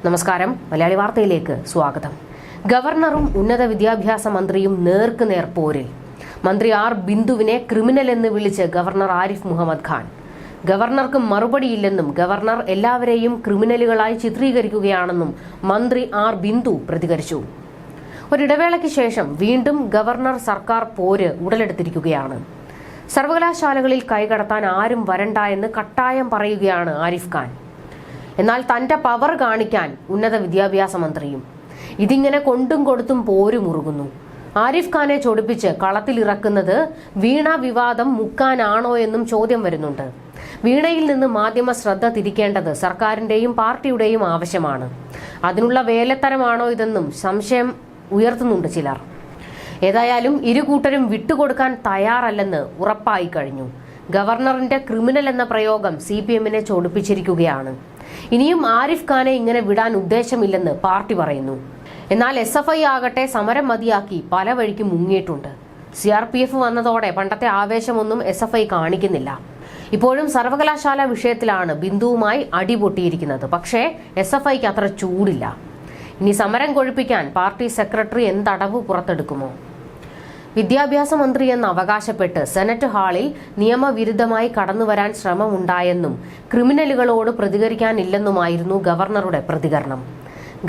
നമസ്കാരം. മലയാളി വാർത്തയിലേക്ക് സ്വാഗതം. ഗവർണറും ഉന്നത വിദ്യാഭ്യാസ മന്ത്രിയും നേർക്കുനേർ പോരിൽ. മന്ത്രി ആർ ബിന്ദുവിനെ ക്രിമിനൽ എന്ന് വിളിച്ച് ഗവർണർ ആരിഫ് മുഹമ്മദ് ഖാൻ. ഗവർണർക്ക് മറുപടിയില്ലെന്നും ഗവർണർ എല്ലാവരെയും ക്രിമിനലുകളായി ചിത്രീകരിക്കുകയാണെന്നും മന്ത്രി ആർ ബിന്ദു പ്രതികരിച്ചു. ഒരിടവേളയ്ക്ക് ശേഷം വീണ്ടും ഗവർണർ സർക്കാർ പോര് ഉടലെടുത്തിരിക്കുകയാണ്. സർവകലാശാലകളിൽ കൈകടത്താൻ ആരും വരണ്ട എന്ന് കട്ടായം പറയുകയാണ് ആരിഫ് ഖാൻ. എന്നാൽ തന്റെ പവർ കാണിക്കാൻ ഉന്നത വിദ്യാഭ്യാസ മന്ത്രിയും. ഇതിങ്ങനെ കൊണ്ടും കൊടുത്തും പോരുമുറുകുന്നു. ആരിഫ് ഖാനെ ചൊടിപ്പിച്ച് കളത്തിലിറക്കുന്നത് വീണ വിവാദം മുക്കാനാണോ എന്നും ചോദ്യം വരുന്നുണ്ട്. വീണയിൽ നിന്ന് മാധ്യമ ശ്രദ്ധ തിരിക്കേണ്ടത് സർക്കാരിന്റെയും പാർട്ടിയുടെയും ആവശ്യമാണ്. അതിനുള്ള വേലത്തരമാണോ ഇതെന്നും സംശയം ഉയർത്തുന്നുണ്ട് ചിലർ. ഏതായാലും ഇരുകൂട്ടരും വിട്ടുകൊടുക്കാൻ തയ്യാറല്ലെന്ന് ഉറപ്പായി കഴിഞ്ഞു. ഗവർണറിന്റെ ക്രിമിനൽ എന്ന പ്രയോഗം CPM-നെ ചൊടിപ്പിച്ചിരിക്കുകയാണ്. ഇനിയും ആരിഫ് ഖാനെ ഇങ്ങനെ വിടാൻ ഉദ്ദേശമില്ലെന്ന് പാർട്ടി പറയുന്നു. എന്നാൽ SFI ആകട്ടെ സമരം മതിയാക്കി പല വഴിക്ക് മുങ്ങിയിട്ടുണ്ട്. CRPF വന്നതോടെ പണ്ടത്തെ ആവേശമൊന്നും SFI കാണിക്കുന്നില്ല. ഇപ്പോഴും സർവകലാശാല വിഷയത്തിലാണ് ബിന്ദുവുമായി അടിപൊട്ടിയിരിക്കുന്നത്. പക്ഷേ SFIക്ക് അത്ര ചൂടില്ല. ഇനി സമരം കൊഴുപ്പിക്കാൻ പാർട്ടി സെക്രട്ടറി എന്തടവ് പുറത്തെടുക്കുമോ? വിദ്യാഭ്യാസ മന്ത്രി എന്ന് അവകാശപ്പെട്ട് സെനറ്റ് ഹാളിൽ നിയമവിരുദ്ധമായി കടന്നുവരാൻ ശ്രമമുണ്ടായെന്നും ക്രിമിനലുകളോട് പ്രതികരിക്കാനില്ലെന്നുമായിരുന്നു ഗവർണറുടെ പ്രതികരണം.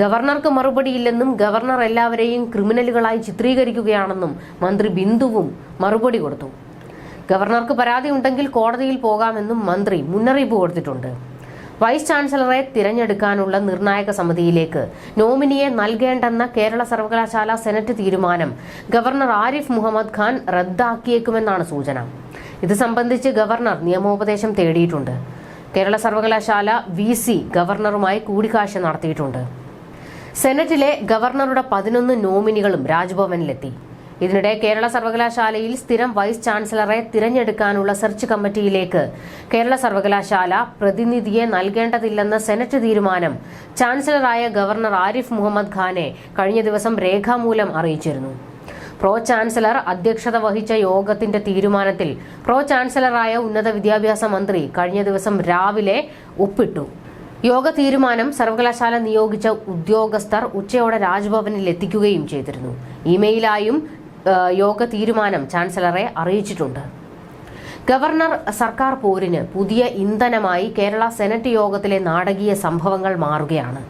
ഗവർണർക്ക് മറുപടിയില്ലെന്നും ഗവർണർ എല്ലാവരെയും ക്രിമിനലുകളായി ചിത്രീകരിക്കുകയാണെന്നും മന്ത്രി ബിന്ദുവും മറുപടി കൊടുത്തു. ഗവർണർക്ക് പരാതി ഉണ്ടെങ്കിൽ കോടതിയിൽ പോകാമെന്നും മന്ത്രി മുന്നറിയിപ്പ് കൊടുത്തിട്ടുണ്ട്. വൈസ് ചാൻസലറെ തിരഞ്ഞെടുക്കാനുള്ള നിർണായക സമിതിയിലേക്ക് നോമിനിയെ നൽകേണ്ടെന്ന കേരള സർവകലാശാല സെനറ്റ് തീരുമാനം ഗവർണർ ആരിഫ് മുഹമ്മദ് ഖാൻ റദ്ദാക്കിയേക്കുമെന്നാണ് സൂചന. ഇത് സംബന്ധിച്ച് ഗവർണർ നിയമോപദേശം തേടിയിട്ടുണ്ട്. കേരള സർവകലാശാല VC ഗവർണറുമായി കൂടിക്കാഴ്ച നടത്തിയിട്ടുണ്ട്. സെനറ്റിലെ ഗവർണറുടെ 11 നോമിനികളും രാജ്ഭവനിലെത്തി. ഇതിനിടെ കേരള സർവകലാശാലയിൽ സ്ഥിരം വൈസ് ചാൻസലറെ തിരഞ്ഞെടുക്കാനുള്ള സെർച്ച് കമ്മിറ്റിയിലേക്ക് കേരള സർവകലാശാല പ്രതിനിധിയെ നൽകേണ്ടതില്ലെന്ന സെനറ്റ് തീരുമാനം ചാൻസലറായ ഗവർണർ ആരിഫ് മുഹമ്മദ് ഖാനെ കഴിഞ്ഞ ദിവസം രേഖാമൂലം അറിയിച്ചിരുന്നു. പ്രോ ചാൻസലർ അധ്യക്ഷത വഹിച്ച യോഗത്തിന്റെ തീരുമാനത്തിൽ പ്രോ ചാൻസലറായ ഉന്നത വിദ്യാഭ്യാസ മന്ത്രി കഴിഞ്ഞ ദിവസം രാവിലെ ഒപ്പിട്ടു. യോഗ തീരുമാനം സർവകലാശാല നിയോഗിച്ച ഉദ്യോഗസ്ഥർ ഉച്ചയോടെ രാജ്ഭവനിൽ എത്തിക്കുകയും ചെയ്തിരുന്നു. ഇമെയിലായും യോഗ തീരുമാനം ചാൻസലറെ അറിയിച്ചിട്ടുണ്ട്. ഗവർണർ സർക്കാർ പോരിന് പുതിയ ഇന്ധനമായി കേരള സെനറ്റ് യോഗത്തിലെ നാടകീയ സംഭവങ്ങൾ മാറുകയാണ്.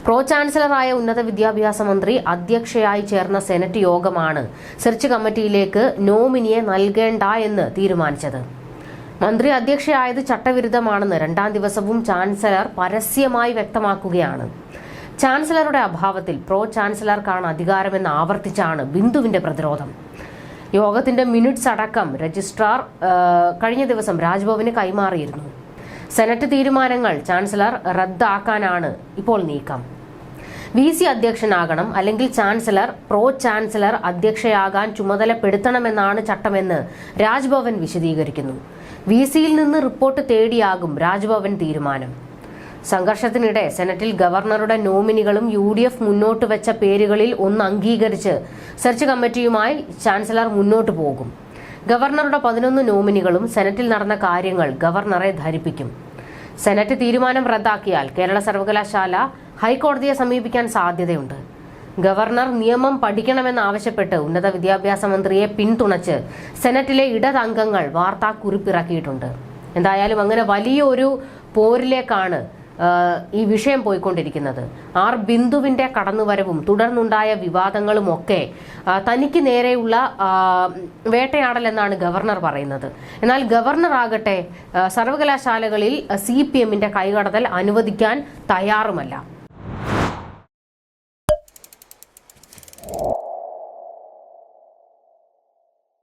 പ്രോ ചാൻസലറായ ഉന്നത വിദ്യാഭ്യാസ മന്ത്രി അധ്യക്ഷയായി ചേർന്ന സെനറ്റ് യോഗമാണ് സെർച്ച് കമ്മിറ്റിയിലേക്ക് നോമിനിയെ നൽകേണ്ട എന്ന് തീരുമാനിച്ചത്. മന്ത്രി അധ്യക്ഷയായത് ചട്ടവിരുദ്ധമാണെന്ന് 2ാം ദിവസവും ചാൻസലർ പരസ്യമായി വ്യക്തമാക്കുകയാണ്. ചാൻസലറുടെ അഭാവത്തിൽ പ്രോ ചാൻസലർക്കാണ് അധികാരമെന്ന് ആവർത്തിച്ചാണ് ബിന്ദുവിന്റെ പ്രതിരോധം. യോഗത്തിന്റെ മിനിറ്റ്സ് അടക്കം രജിസ്ട്രാർ കഴിഞ്ഞ ദിവസം രാജ്ഭവന് കൈമാറിയിരുന്നു. സെനറ്റ് തീരുമാനങ്ങൾ ചാൻസലർ റദ്ദാക്കാനാണ് ഇപ്പോൾ നീക്കം. VC അധ്യക്ഷനാകണം, അല്ലെങ്കിൽ ചാൻസലർ പ്രോ ചാൻസലർ അധ്യക്ഷയാകാൻ ചുമതലപ്പെടുത്തണമെന്നാണ് ചട്ടമെന്ന് രാജ്ഭവൻ വിശദീകരിക്കുന്നു. VCയിൽ നിന്ന് റിപ്പോർട്ട് തേടിയാകും രാജ്ഭവൻ തീരുമാനം. സംഘർഷത്തിനിടെ സെനറ്റിൽ ഗവർണറുടെ നോമിനികളും UDF മുന്നോട്ട് വെച്ച പേരുകളിൽ ഒന്ന് അംഗീകരിച്ച് സെർച്ച് കമ്മിറ്റിയുമായി ചാൻസലർ മുന്നോട്ടു പോകും. ഗവർണറുടെ 11 നോമിനികളും സെനറ്റിൽ നടന്ന കാര്യങ്ങൾ ഗവർണറെ ധരിപ്പിക്കും. സെനറ്റ് തീരുമാനം റദ്ദാക്കിയാൽ കേരള സർവകലാശാല ഹൈക്കോടതിയെ സമീപിക്കാൻ സാധ്യതയുണ്ട്. ഗവർണർ നിയമം പഠിക്കണമെന്നാവശ്യപ്പെട്ട് ഉന്നത വിദ്യാഭ്യാസ മന്ത്രിയെ പിന്തുണച്ച് സെനറ്റിലെ ഇടതംഗങ്ങൾ വാർത്താക്കുറിപ്പിറക്കിയിട്ടുണ്ട്. എന്തായാലും അങ്ങനെ വലിയൊരു പോരിലേക്കാണ് ഈ വിഷയം പോയിക്കൊണ്ടിരിക്കുന്നത്. ആർ ബിന്ദുവിന്റെ കടന്നുവരവും തുടർന്നുണ്ടായ വിവാദങ്ങളും ഒക്കെ തനിക്ക് നേരെയുള്ള വേട്ടയാടലെന്നാണ് ഗവർണർ പറയുന്നത്. എന്നാൽ ഗവർണർ ആകട്ടെ സർവകലാശാലകളിൽ CPM-ന്റെ കൈകടത്തൽ അനുവദിക്കാൻ തയ്യാറുമല്ല.